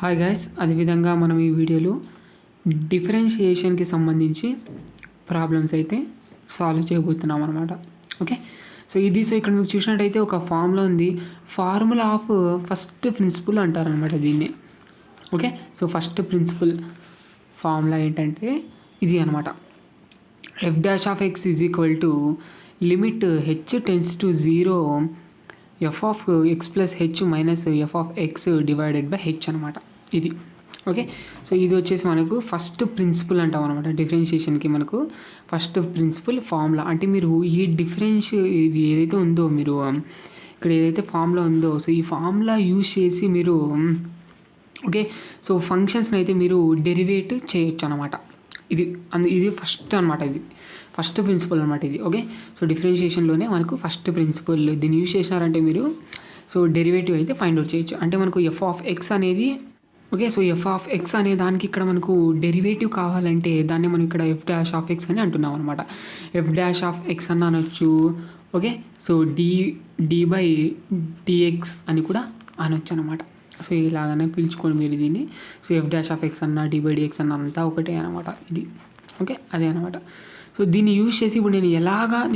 Hi guys, అదేవిధంగా మనం ఈ వీడియోలో డిఫరెన్షియేషన్కి సంబంధించి ప్రాబ్లమ్స్ అయితే సాల్వ్ చేయబోతున్నాం అనమాట. ఓకే, సో ఇక్కడ మీకు చూసినట్టయితే ఒక ఫార్ములా ఉంది. ఫార్ములా ఆఫ్ ఫస్ట్ ప్రిన్సిపల్ అంటారనమాట దీన్ని. Okay, so first principle formula ఏంటంటే ఇది అనమాట. F dash of x is equal to limit h tends to 0 f of x plus h minus f of x divided by h అనమాట ఇది. Okay, so ఇది వచ్చేసి మనకు ఫస్ట్ ప్రిన్సిపల్ అంటాం అనమాట. డిఫరెన్షియేషన్కి మనకు ఫస్ట్ ప్రిన్సిపల్ ఫార్ములా. అంటే మీరు ఈ ఇది ఏదైతే ఉందో, మీరు ఇక్కడ ఏదైతే ఫార్ములా ఉందో, సో ఈ ఫార్ములా యూజ్ చేసి మీరు ఓకే, సో ఫంక్షన్స్ని అయితే మీరు డెరివేట్ చేయొచ్చు అనమాట. ఇది ఫస్ట్ అనమాట, ఇది ఫస్ట్ ప్రిన్సిపల్ అనమాట ఇది. ఓకే, సో డిఫరెన్షియేషన్లోనే మనకు ఫస్ట్ ప్రిన్సిపల్ దీన్ని యూజ్ చేసినారంటే మీరు సో డెరివేటివ్ అయితే ఫైండ్ అవుట్ చేయొచ్చు. అంటే మనకు ఎఫ్ ఆఫ్ ఎక్స్ అనేది okay, so f of X అనే దానికి ఇక్కడ మనకు డెరివేటివ్ కావాలంటే దాన్ని మనం ఇక్కడ ఎఫ్ డాష్ ఆఫ్ ఎక్స్ అని అంటున్నాం అనమాట. ఎఫ్ డాష్ ఆఫ్ ఎక్స్ అని అనొచ్చు. Okay, so d by dx అని కూడా అనొచ్చు అనమాట. సో ఇలాగనే పిలుచుకోండి మీరు దీన్ని. So f dash of x అన్న డి బై డిఎక్స్ అన్న అంతా ఒకటే అనమాట ఇది. ఓకే, అదే అనమాట. సో దీన్ని యూజ్ చేసి ఇప్పుడు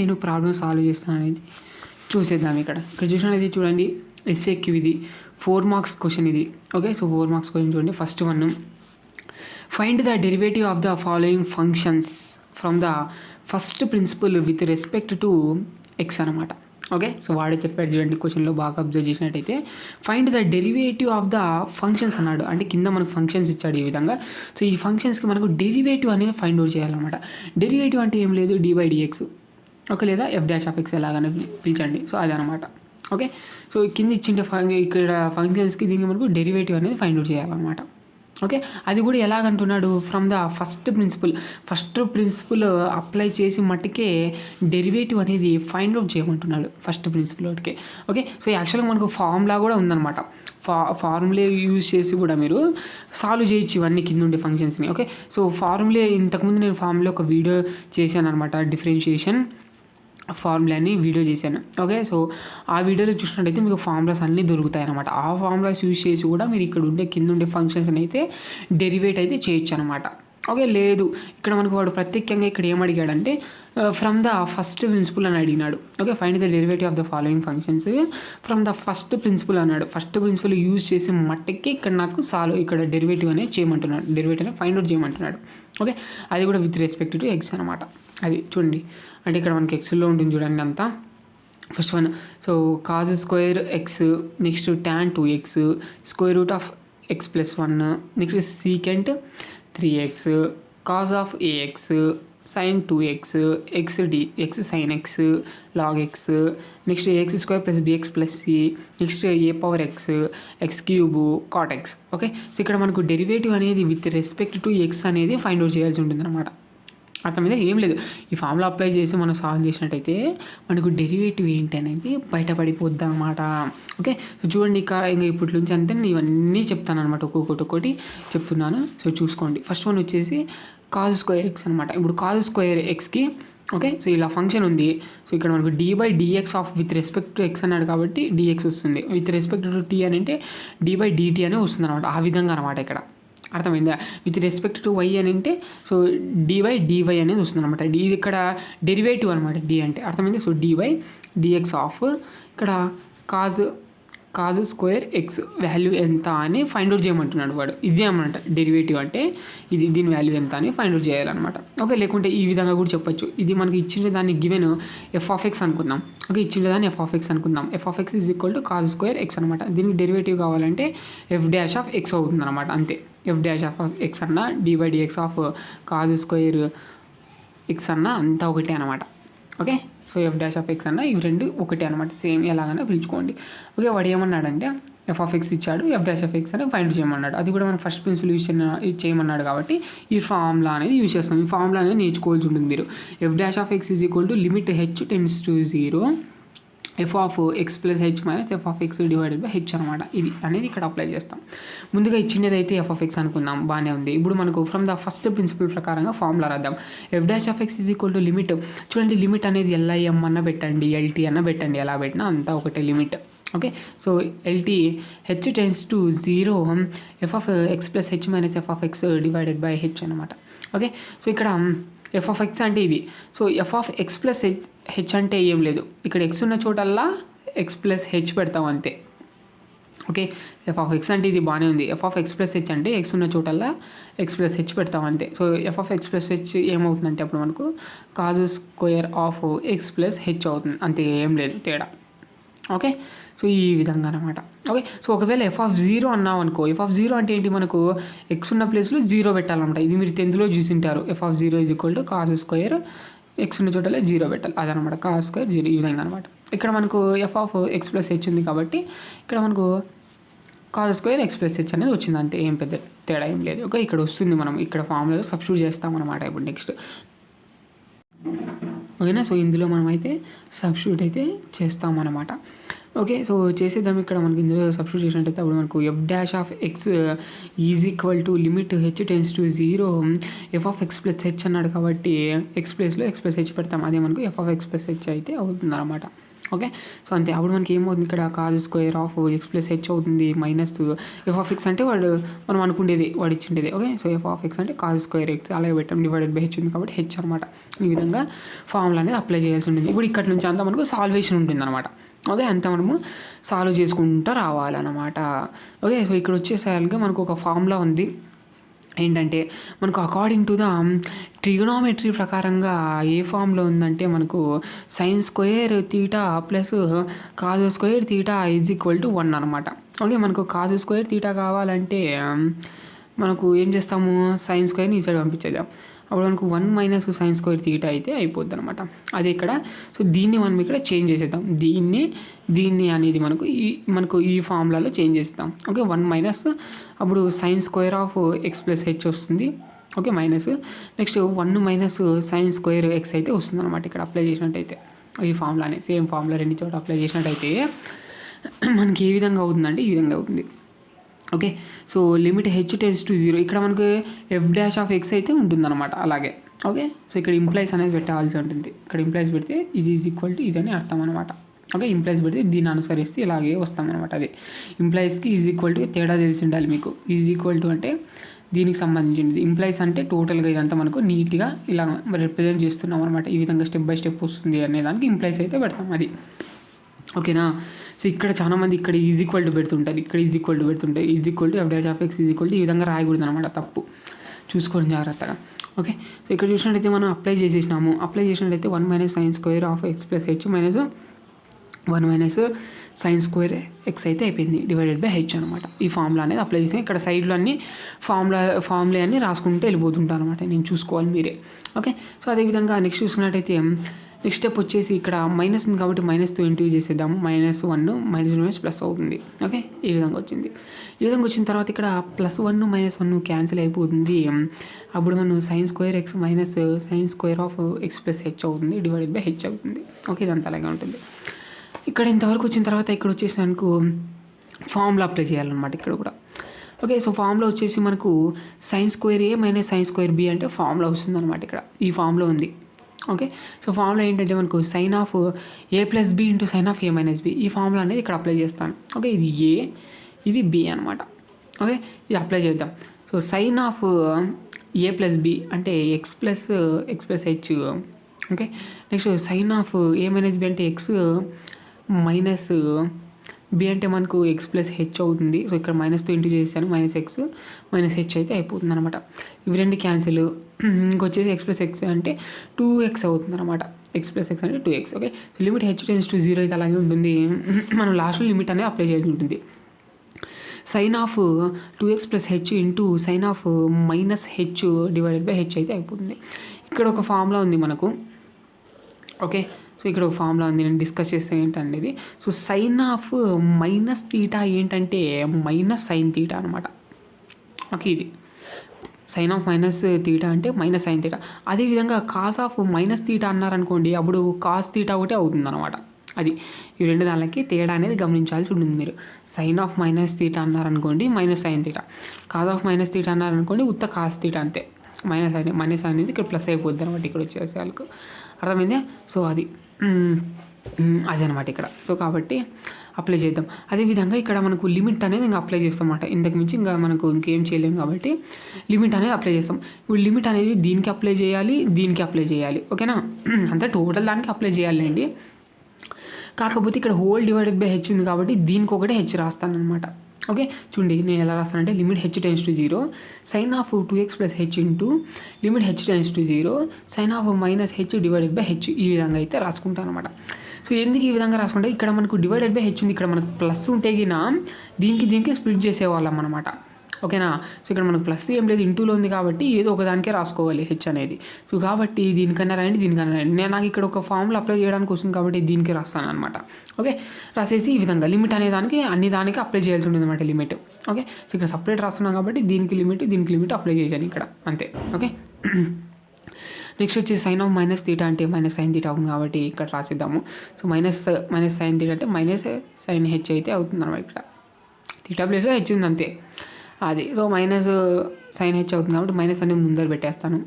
నేను ప్రాబ్లమ్ సాల్వ్ చేస్తాను అనేది చూసేద్దాం. ఇక్కడ చూసినది చూడండి, ఎస్ఏక్యూ ఇది 4 మార్క్స్ క్వశ్చన్ ఇది. ఓకే, సో 4 మార్క్స్ క్వశ్చన్ చూడండి. First one, find the derivative of the following functions from the first principle with respect to x అనమాట. ఓకే, సో వాడే చెప్పాడు చూడండి క్వశ్చన్లో, బాగా అబ్జర్వ్ చేసినట్టయితే find the derivative of the functions అన్నాడు. అంటే కింద మనకు ఫంక్షన్స్ ఇచ్చాడు ఈ విధంగా. సో ఈ ఫంక్షన్స్కి మనకు డెరివేటివ్ అనేది ఫైండ్ అవుట్ చేయాలన్నమాట. డెరివేటివ్ అంటే ఏం లేదు, డి బై డిఎక్స్. ఓకే, లేదా ఎఫ్ డాష్ ఆఫ్ ఎక్స్ ఎలాగనే పిలిచండి. సో అదనమాట. ఓకే, సో కింద ఇచ్చిండే ఇక్కడ ఫంక్షన్స్కి దీనికి మనకు డెరివేటివ్ అనేది ఫైండ్ అవుట్ చేయాలన్నమాట. ఓకే, అది కూడా ఎలాగంటున్నాడు, from the first principle apply చేసి మట్టుకే డెరివేటివ్ అనేది ఫైండ్ అవుట్ చేయమంటున్నాడు ఫస్ట్ ప్రిన్సిపల్ ఒకటికే. ఓకే, సో యాక్చువల్గా మనకు ఫార్ములా కూడా ఉందన్నమాట. ఫార్ములే యూజ్ చేసి కూడా మీరు సాల్వ్ చేయొచ్చు ఇవన్నీ కింద ఉండే ఫంక్షన్స్ని. ఓకే, సో ఫార్ములే ఇంతకుముందు నేను ఫార్ములా ఒక వీడియో చేశాను అనమాట, డిఫరెన్షియేషన్ ఫార్ములాని వీడియో చేశాను. ఓకే, సో ఆ వీడియోలో చూసినట్టయితే మీకు ఫార్ములాస్ అన్నీ దొరుకుతాయి అనమాట. ఆ ఫార్ములాస్ యూజ్ చేసి కూడా మీరు ఇక్కడ ఉండే కింద ఉండే ఫంక్షన్స్ని అయితే డెరివేట్ అయితే చేయొచ్చు అనమాట. ఓకే, లేదు ఇక్కడ మనకు వాడు ప్రత్యేకంగా ఇక్కడ ఏమడిగాడంటే ఫ్రమ్ ద ఫస్ట్ ప్రిన్సిపల్ అని అడిగినాడు. Okay, find the derivative of the following functions from the first principle అన్నాడు. ఫస్ట్ ప్రిన్సిపల్ యూజ్ చేసి మట్టుకే ఇక్కడ నాకు ఇక్కడ డెరివేటివ్ అనేది చేయమంటున్నాడు, డెరివేటివ్ అనేది ఫైండ్ అవుట్ చేయమంటున్నాడు. ఓకే, అది కూడా విత్ రెస్పెక్ట్ టు ఎక్స్ అనమాట. అది చూడండి, అంటే ఇక్కడ మనకి ఎక్స్లో ఉంటుంది చూడండి అంతా. First one, so cos square x, next tan 2x, square root of x plus 1, next secant 3x, cos of a x, sine 2x, x sine x, log x, next a x square plus b x plus c, next a power x, x cube, cot x. Okay, so ఇక్కడ మనకు derivative అనేది with respect to x అనేది find out చేయాల్సి ఉంటుంది అనమాట. అర్థమైందా? ఏం లేదు, ఈ ఫార్ములా అప్లై చేసి మనం సాల్వ్ చేసినట్టయితే మనకు డెరివేటివ్ ఏంటి అనేది బయటపడిపోద్ది అనమాట. ఓకే, సో చూడండి ఇంకా ఇప్పటి నుంచి అంటే నేను ఇవన్నీ చెప్తాను అనమాట, ఒక్కొక్కటి చెప్తున్నాను. సో చూసుకోండి. ఫస్ట్ వన్ వచ్చేసి కాజ్ స్క్వేర్ ఎక్స్ అనమాట. ఇప్పుడు కాజ్ స్క్వేర్ ఎక్స్కి ఓకే, సో ఇలా ఫంక్షన్ ఉంది. సో ఇక్కడ మనకు d by d x of with respect to x అన్నాడు కాబట్టి డిఎక్స్ వస్తుంది. విత్ రెస్పెక్ట్ టు టీ అని అంటే డి బై డిటీ అనే వస్తుంది అనమాట. ఆ విధంగా అనమాట ఇక్కడ. అర్థమైందా? విత్ రెస్పెక్ట్ టు వై అని అంటే సో డివై డివై అనేది వస్తుంది అనమాట. ఇది ఇక్కడ డెరివేటివ్ అనమాట డి అంటే. అర్థమైంది? సో డివై డిఎక్స్ ఆఫ్ ఇక్కడ కాజ్ స్క్వేర్ ఎక్స్ వాల్యూ ఎంత అని ఫైండ్ అవుట్ చేయమంటున్నాడు వాడు. ఇదే అనమాట డెరివేటివ్ అంటే, దీని వాల్యూ ఎంత అని ఫైండ్ అవుట్ చేయాలన్నమాట. ఓకే, లేకుంటే ఈ విధంగా కూడా చెప్పొచ్చు. ఇది మనకి ఇచ్చిన దాన్ని గివెన్ ఎఫ్ ఆఫ్ ఎక్స్ అనుకుందాం. ఓకే, ఇచ్చిన దాన్ని ఎఫ్ ఆఫ్ ఎక్స్ అనుకుందాం. F of x is equal to cos square x అనమాట. దీనికి డెరివేటివ్ కావాలంటే ఎఫ్ డాష్ ఆఫ్ ఎక్స్ అవుతుంది అనమాట. అంతే, ఎఫ్ డాష్ ఆఫ్ ఎక్స్ అన్న d by d x of cos square x అన్న అంతా ఒకటే అనమాట. Okay, so f dash of x అన్న ఇవి రెండు ఒకటే అనమాట. సేమ్ ఎలాగైనా పిలుచుకోండి. ఓకే, వాడు ఏమన్నాడంటే ఎఫ్ ఆఫ్ ఎక్స్ ఇచ్చాడు, ఎఫ్ డాష్ ఆఫ్ ఎక్స్ అని ఫైండ్ చేయమన్నాడు. అది కూడా మనం ఫస్ట్ ప్రిన్సిపల్ యూజ్ చేయమన్నాడు కాబట్టి ఈ ఫార్ములా అనేది యూజ్ చేస్తాం. ఈ ఫార్ములా అనేది నేర్చుకోవాల్సి ఉంటుంది మీరు. F dash of x is equal to limit h tends to 0 f of x plus h minus f of x divided by h అనమాట. ఇది అనేది ఇక్కడ అప్లై చేస్తాం. ముందుగా ఇచ్చినది అయితే ఎఫ్ ఆఫ్ ఎక్స్ అనుకుందాం, బాగానే ఉంది. ఇప్పుడు మనకు ఫ్రమ్ ద ఫస్ట్ ప్రిన్సిపల్ ప్రకారంగా ఫార్ములా రాద్దాం. F dash of x is equal to limit. చూడండి, లిమిట్ అనేది ఎల్ఐఎం అన్న పెట్టండి, ఎల్టీ అన్న పెట్టండి, ఎలా పెట్టినా అంతా ఒకటే limit. Okay, so LT H tends to 0 f of x plus h minus f of x divided by h అనమాట. ఓకే, సో ఇక్కడ ఎఫ్ ఆఫ్ ఎక్స్ అంటే ఇది. So f of x plus H అంటే ఏం లేదు, ఇక్కడ ఎక్స్ ఉన్న చోటల్లా X plus H పెడతాం అంతే. ఓకే, ఎఫ్ ఆఫ్ ఎక్స్ అంటే ఇది బాగానే ఉంది. F of x plus H అంటే ఎక్స్ ఉన్న చోటల్లా ఎక్స్ ప్లస్ హెచ్ పెడతాం అంతే. So f of x plus H ఏమవుతుందంటే అప్పుడు మనకు cause square of x plus h అవుతుంది, అంతే, ఏం లేదు తేడా. ఓకే, సో ఈ విధంగా అనమాట. ఓకే, సో ఒకవేళ ఎఫ్ ఆఫ్ 0 అన్నాం అనుకో, ఎఫ్ ఆఫ్ 0 అంటే ఏంటి, మనకు ఎక్స్ ఉన్న ప్లేస్లో 0 పెట్టాలన్నమాట. ఇది మీరు 10th చూసింటారు. F of 0 is equal to cos square x ఉన్న చోటలో 0 పెట్టాలి, అదనమాట కాజ్ స్క్వేర్ 0, ఈ విధంగా అనమాట. ఇక్కడ మనకు F of x plus H ఉంది కాబట్టి ఇక్కడ మనకు cause square X plus H అనేది వచ్చింది అంతే, ఏం పెద్ద తేడా ఏం లేదు. ఓకే, ఇక్కడ వస్తుంది, మనం ఇక్కడ ఫార్ములా సబ్స్టిట్యూట్ చేస్తామన్నమాట ఇప్పుడు నెక్స్ట్. ఓకేనా, సో ఇందులో మనం అయితే సబ్స్టిట్యూట్ అయితే చేస్తామన్నమాట. ఓకే, సో చేసేద్దాం. ఇక్కడ మనకి ఇందులో సబ్స్టిట్యూట్ చేసినట్టయితే అప్పుడు మనకు F dash of x is equal to limit h tends to 0 f of x plus H అన్నాడు కాబట్టి ఎక్స్ ప్లేస్లో ఎక్స్ ప్లస్ హెచ్ పెడతాం, అదే మనకు F of x plus H అయితే అవుతుంది అనమాట. ఓకే, సో అంతే. అప్పుడు మనకి ఏమవుతుంది, ఇక్కడ cos square of x plus h అవుతుంది మైనస్ ఎఫ్ ఆఫ్ ఎక్స్ అంటే మనం అనుకుండేది వాడు ఇచ్చిండేది. Okay, so f of x అంటే కాజ్ స్క్వేర్ ఎక్స్ అలాగే పెట్టాం, డివైడెడ్ బై హెచ్ ఉంది కాబట్టి హెచ్ అనమాట. ఈ విధంగా ఫార్ములా అనేది అప్లై చేయాల్సి ఉంటుంది. ఇప్పుడు ఇక్కడ నుంచి అంతా మనకు సాల్వేషన్ ఉంటుంది అనమాట. ఓకే, అంతా మనము సాల్వ్ చేసుకుంటూ రావాలన్నమాట. ఓకే, సో ఇక్కడ వచ్చేసరికి మనకు ఒక ఫార్ములా ఉంది. ఏంటంటే మనకు అకార్డింగ్ టు ద ట్రిగోనామెట్రీ ప్రకారంగా ఏ ఫామ్లో ఉందంటే మనకు sine square theta plus cause square theta is equal to 1 అనమాట. ఓకే, మనకు కాజ్ స్క్వేర్ తీటా కావాలంటే మనకు ఏం చేస్తాము, సైన్ స్క్వేర్ని ఈ సైడ్ పంపించేద్దాం. అప్పుడు మనకు 1 మైనస్ సైన్ స్క్వేర్ తీటా అయితే అయిపోద్ది అనమాట. అదే ఇక్కడ. సో దీన్ని మనం ఇక్కడ చేంజ్ చేసేద్దాం, దీన్ని అనేది మనకు ఈ ఫార్ములాలో చేంజ్ చేసేద్దాం. ఓకే, 1 మైనస్ అప్పుడు sine square of x plus h వస్తుంది. Okay, minus next 1 minus sine square x అయితే వస్తుంది అనమాట. ఇక్కడ అప్లై చేసినట్టయితే ఈ ఫార్ములానే సేమ్ ఫార్ములా రెండు చోట అప్లై చేసినట్టయితే మనకి ఏ విధంగా అవుతుందంటే ఈ విధంగా అవుతుంది. Okay, so limit h tends to 0 ఇక్కడ మనకు ఎఫ్ డాష్ ఆఫ్ ఎక్స్ అయితే ఉంటుందన్నమాట అలాగే. ఓకే, సో ఇక్కడ ఇంప్లైస్ అనేది పెట్టాల్సి ఉంటుంది. ఇక్కడ ఇంప్లైస్ పెడితే ఇది ఈజ్ ఈక్వల్ టు ఇదని అర్థం అనమాట. ఓకే, ఇంప్లైస్ పెడితే దీన్ని అనుసరిస్తే ఇలాగే వస్తామన్నమాట. అదే ఇంప్లైస్కి ఈజ్ ఈక్వల్ టు తేడా తెలిసి ఉండాలి మీకు. ఈజ్ ఈక్వల్ టు అంటే దీనికి సంబంధించింది, ఇంప్లైస్ అంటే టోటల్గా ఇదంతా మనకు నీట్గా ఇలా రిప్రజెంట్ చేస్తున్నాం అనమాట. ఈ విధంగా స్టెప్ బై స్టెప్ వస్తుంది అనే దానికి ఇంప్లైస్ అయితే పెడతాం అది. ఓకేనా, సో ఇక్కడ చాలామంది ఇక్కడ ఈజ్ ఈక్వల్ టు పెడుతుంటారు, ఇక్కడ ఈజ్ ఈక్వల్ టు పెడుతుంటారు. Is equal to F dash of x is equal to ఈ విధంగా రాయకూడదు అనమాట, తప్పు, చూసుకోండి జాగ్రత్తగా. ఓకే, సో ఇక్కడ చూసినట్టయితే మనం అప్లై చేసినట్టయితే 1 minus sine square of x plus h minus 1 minus sine square x అయితే అయిపోయింది, డివైడెడ్ బై హెచ్ అనమాట. ఈ ఫార్ములా అనేది అప్లై చేస్తే ఇక్కడ సైడ్లో అన్ని ఫార్ములా అన్ని రాసుకుంటూ వెళ్ళిపోతుంటారు అనమాట, నేను చూసుకోవాలి మీరే. ఓకే, సో అదేవిధంగా నెక్స్ట్ చూసుకున్నట్టయితే నెక్స్ట్ స్టెప్ వచ్చేసి ఇక్కడ మైనస్ ఉంది కాబట్టి మైనస్తో ఇంటూ చేసేద్దాము. -1 -1 ప్లస్ అవుతుంది. ఓకే, ఈ విధంగా వచ్చింది. ఈ విధంగా వచ్చిన తర్వాత ఇక్కడ +1 -1 క్యాన్సిల్ అయిపోతుంది. అప్పుడు మనం sign square X minus sine square of x plus h అవుతుంది, డివైడెడ్ బై హెచ్ అవుతుంది. ఓకే, ఇదంతా అలాగే ఉంటుంది. ఇక్కడ ఇంతవరకు వచ్చిన తర్వాత ఇక్కడ వచ్చేసి మనకు ఫార్ములా అప్లై చేయాలన్నమాట ఇక్కడ కూడా. ఓకే, సో ఫార్ములా వచ్చేసి మనకు సైన్ స్క్వేర్ ఏ మైనస్ సైన్ స్క్వేర్ బి అంటే ఫార్ములా వస్తుంది అనమాట. ఇక్కడ ఈ ఫార్ములా ఉంది. ఓకే, సో ఫార్ములా ఏంటంటే మనకు sine of a plus b into sine of a minus b, ఈ ఫార్ములా అనేది ఇక్కడ అప్లై చేస్తాను. ఓకే, ఇది ఏ ఇది బి అనమాట. ఓకే, ఇది అప్లై చేద్దాం. So sine of a plus b అంటే x plus h. Okay, next sine of a minus b అంటే ఎక్స్ మైనస్ బి అంటే మనకు ఎక్స్ ప్లస్ హెచ్ అవుతుంది. సో ఇక్కడ మైనస్తో ఇంటూ చేశాను, మైనస్ ఎక్స్ మైనస్ హెచ్ అయితే అయిపోతుంది అనమాట. ఇవి రెండు క్యాన్సిల్. ఇంకొచ్చేసి ఎక్స్ ప్లస్ ఎక్స్ అంటే 2x అవుతుంది అనమాట. ఎక్స్ ప్లస్ ఎక్స్ అంటే 2x. Okay, so limit h tends to 0 అయితే అలాగే ఉంటుంది. మనం లాస్ట్లో లిమిట్ అనేది అప్లై చేయాల్సి ఉంటుంది. Sine of 2x plus h into sine of minus h divided by h అయితే అయిపోతుంది. ఇక్కడ ఒక ఫార్ములా ఉంది మనకు. ఓకే, సో ఇక్కడ ఒక ఫార్ములా ఉంది, నేను డిస్కస్ చేస్తే ఏంటంటే ఇది. So sine of minus theta ఏంటంటే మైనస్ సైన్ తీటా అనమాట. ఓకే, ఇది సైన్ ఆఫ్ మైనస్ తీటా అంటే మైనస్ సైన్ తీటా. అదేవిధంగా కాస్ ఆఫ్ మైనస్ తీటా అన్నారనుకోండి, అప్పుడు కాస్ తీటా ఒకటే అవుతుంది అనమాట. అది ఈ రెండు దానికి తేడా అనేది గమనించాల్సి ఉంటుంది మీరు. సైన్ ఆఫ్ మైనస్ తీటా అన్నారనుకోండి minus sine theta, cos of minus theta అన్నారనుకోండి ఉత్త కాస్ తీటా అంతే. మైనస్ అనేది ఇక్కడ ప్లస్ అయిపోద్ది అనమాట ఇక్కడ వచ్చేసరికి. అర్థమైందే? సో అది అదనమాట ఇక్కడ. సో కాబట్టి అప్లై చేద్దాం. అదేవిధంగా ఇక్కడ మనకు లిమిట్ అనేది ఇంకా అప్లై చేస్తాం అన్నమాట. ఇంతకు మించి ఇంకా మనకు ఇంకేం చేయలేము కాబట్టి లిమిట్ అనేది అప్లై చేస్తాం. ఇప్పుడు లిమిట్ అనేది దీనికి అప్లై చేయాలి, దీనికి అప్లై చేయాలి. ఓకేనా, అంతా టోటల్ దానికి అప్లై చేయాలండి. కాకపోతే ఇక్కడ హోల్ డివైడెడ్ బై హెచ్ ఉంది కాబట్టి దీనికి ఒకటే హెచ్ రాస్తాను అనమాట. ఓకే, చూడండి నేను ఎలా రాస్తానంటే limit h tends to 0 sine of 2x plus h into limit h tends to 0 sine of minus h divided by h, ఈ విధంగా అయితే రాసుకుంటాను అనమాట. సో ఎందుకు ఈ విధంగా రాసుకుంటే ఇక్కడ మనకు డివైడెడ్ బై హెచ్ ఉంది, ఇక్కడ మనకు ప్లస్ ఉంటే గిన దీనికి స్ప్లిట్ చేసేవాళ్ళం అనమాట. ఓకేనా, సో ఇక్కడ మనకు ప్లస్ ఏం లేదు, ఇంటూలో ఉంది కాబట్టి ఏదో ఒకదానికే రాసుకోవాలి హెచ్ అనేది. సో కాబట్టి దీనికన్నా రాయండి, దీనికన్నా రాయండి. నేను నాకు ఇక్కడ ఒక ఫార్ములా అప్లై చేయడానికి వస్తుంది కాబట్టి దీనికి రాస్తాను అనమాట. ఓకే, రాసేసి ఈ విధంగా లిమిట్ అనే దానికి అన్ని దానికి అప్లై చేయాల్సి ఉంటుంది అనమాట లిమిట్. ఓకే, సో ఇక్కడ సపరేట్ రాస్తున్నాం కాబట్టి దీనికి లిమిట్ అప్లై చేయాలి ఇక్కడ అంతే. ఓకే, నెక్స్ట్ వచ్చి సైన్ ఆఫ్ మైనస్ తీటా అంటే మైనస్ సైన్ తీటా అవుతుంది కాబట్టి ఇక్కడ రాసిద్దాము. సో మైనస్ సైన్ తీటా అంటే మైనస్ సైన్ హెచ్ అయితే అవుతుంది అనమాట. ఇక్కడ తీటా ప్లేస్లో హెచ్ ఉంది అంతే అది. సో మైనస్ సైన్ హెచ్ అవుతుంది కాబట్టి మైనస్ అనేది ముందర పెట్టేస్తాను.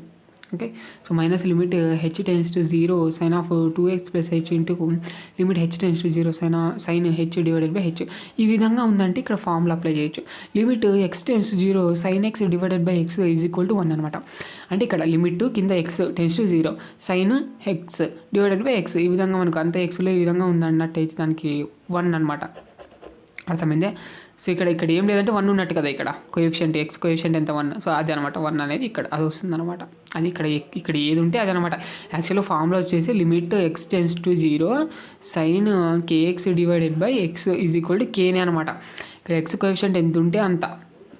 Okay, so minus limit h tends to 0 sine of 2x plus h into limit h tends to 0 sine h divided by h. ఈ విధంగా ఉందంటే ఇక్కడ ఫార్ములా అప్లై చేయొచ్చు. Limit x tends to 0 sine x divided by x is equal to 1 అనమాట. అంటే ఇక్కడ limit కింద x tends to 0 sine x divided by x, ఈ విధంగా మనకు అంత ఎక్స్లో ఈ విధంగా ఉందన్నట్టయితే దానికి 1 అనమాట. అర్థమైందే. సో ఇక్కడ ఏం లేదంటే 1 ఉన్నట్టు కదా, ఇక్కడ కోఎఫిషియంట్ ఎక్స్ కోఎఫిషియంట్ ఎంత 1. సో అది అనమాట 1 అనేది ఇక్కడ అది వస్తుంది అనమాట. అది ఇక్కడ ఏది ఉంటే అది అనమాట. యాక్చువల్గా ఫార్ములా వచ్చేసి limit x tends to 0 sine k x divided by x is equal to కేనే అనమాట. ఇక్కడ ఎక్స్ కోఎఫిషియంట్ ఎంత ఉంటే అంత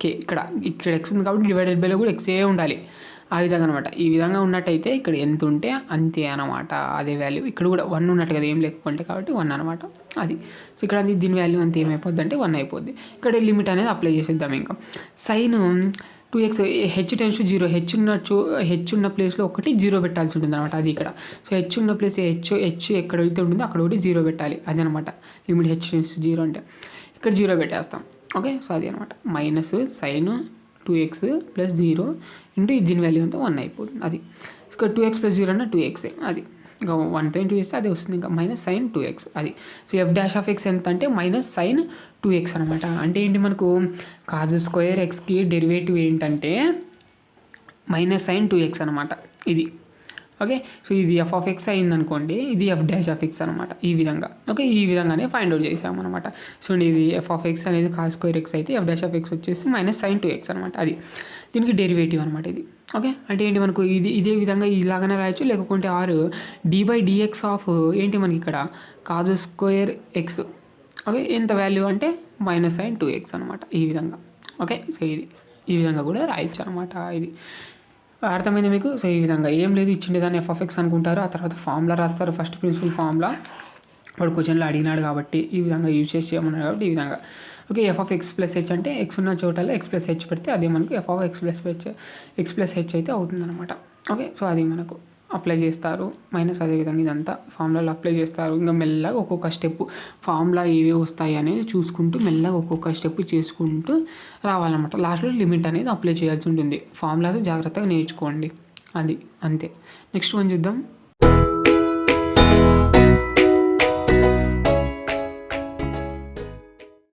కే, ఇక్కడ ఎక్స్ ఉంది కాబట్టి డివైడెడ్ బైలో కూడా ఎక్సే ఉండాలి. ఆ విధంగా అనమాట. ఈ విధంగా ఉన్నట్టయితే ఇక్కడ ఎంత ఉంటే అంతే అనమాట, అదే వాల్యూ. ఇక్కడ కూడా 1 ఉన్నట్టు కదా, ఏం లేకుంటే కాబట్టి 1 అనమాట అది. సో ఇక్కడ దీని వాల్యూ అంత ఏమైపోద్ది అంటే 1 అయిపోద్ది. ఇక్కడ లిమిట్ అనేది అప్లై చేసేద్దాం. ఇంకా sine 2x h tends to 0 h ఉన్న ప్లేస్లో ఒకటి 0 పెట్టాల్సి ఉంటుంది అనమాట. అది ఇక్కడ. సో హెచ్ ఉన్న ప్లేస్ హెచ్ ఎక్కడైతే ఉంటుందో అక్కడ ఒకటి 0 పెట్టాలి. అది అనమాట లిమిట్ హెచ్ టెన్స్ టు 0 అంటే ఇక్కడ 0 పెట్టేస్తాం. ఓకే, సో అది అనమాట minus sine 2x plus 0 into దీని వాల్యూ అంతా 1 అయిపోతుంది. అది ఇక్కడ 2x ప్లస్ 0 అన్న 2x అది ఇంకా 1తో ఇంటూ చేస్తే అదే వస్తుంది. ఇంకా మైనస్ సైన్ 2x అది. So f dash of X ఎంత అంటే మైనస్ సైన్ 2x అనమాట. అంటే ఏంటి, మనకు కాజ్ స్క్వేర్ ఎక్స్కి డెరివేటివ్ ఏంటంటే మైనస్ సైన్ 2x అనమాట ఇది. ఓకే, సో ఇది ఎఫ్ ఆఫ్ ఎక్స్ అయిందనుకోండి, ఇది ఎఫ్ డాష్ ఆఫ్ ఎక్స్ అనమాట. ఈ విధంగా. ఓకే, ఈ విధంగానే ఫైండ్ అవుట్ చేసామన్నమాట. సో ఇది ఎఫ్ ఆఫ్ ఎక్స్ అనేది కాజ్ స్క్వేర్ ఎక్స్ అయితే ఎఫ్ డాష్ ఆఫ్ ఎక్స్ వచ్చేసి మైనస్ సైన్ 2x అనమాట. అది దీనికి డెరివేటివ్ అనమాట ఇది. ఓకే, అంటే ఏంటి, మనకు ఇదే విధంగా ఇలాగనే రాయొచ్చు, లేకుంటే or d by d x of ఏంటి మనకి ఇక్కడ కాజ్ స్క్వేర్ ఎక్స్. ఓకే, ఎంత వాల్యూ అంటే మైనస్ సైన్ 2x అనమాట. ఈ విధంగా. ఓకే, సో ఇది ఈ విధంగా కూడా రాయొచ్చు అనమాట. ఇది అర్థమైంది మీకు. సో ఈ విధంగా ఏం లేదు, ఇచ్చిండే దాన్ని ఎఫ్ ఆఫ్ ఎక్స్ అనుకుంటారు, ఆ తర్వాత ఫార్ములా రాస్తారు. ఫస్ట్ ప్రిన్సిపల్ ఫార్ములా వాడు క్వశ్చన్లో అడిగినాడు కాబట్టి ఈ విధంగా యూజ్ చేసి చేయమన్నాడు కాబట్టి ఈ విధంగా. Okay, F of x plus H అంటే ఎక్స్ ఉన్న చోటలో ఎక్స్ ప్లస్ హెచ్ పెడితే అదే మనకు F of x plus H అయితే అవుతుందన్నమాట. ఓకే, సో అది మనకు అప్లై చేస్తారు. మైనస్ అదేవిధంగా ఇదంతా ఫార్ములాలో అప్లై చేస్తారు. ఇంకా మెల్లగా ఒక్కొక్క స్టెప్ ఫార్ములా ఏవి వస్తాయి అనేది చూసుకుంటూ మెల్లగా ఒక్కొక్క స్టెప్ చేసుకుంటూ రావాలన్నమాట. లాస్ట్లో లిమిట్ అనేది అప్లై చేయాల్సి ఉంటుంది. ఫార్ములాస్ జాగ్రత్తగా నేర్చుకోండి. అది అంతే. నెక్స్ట్ వన్ చూద్దాం.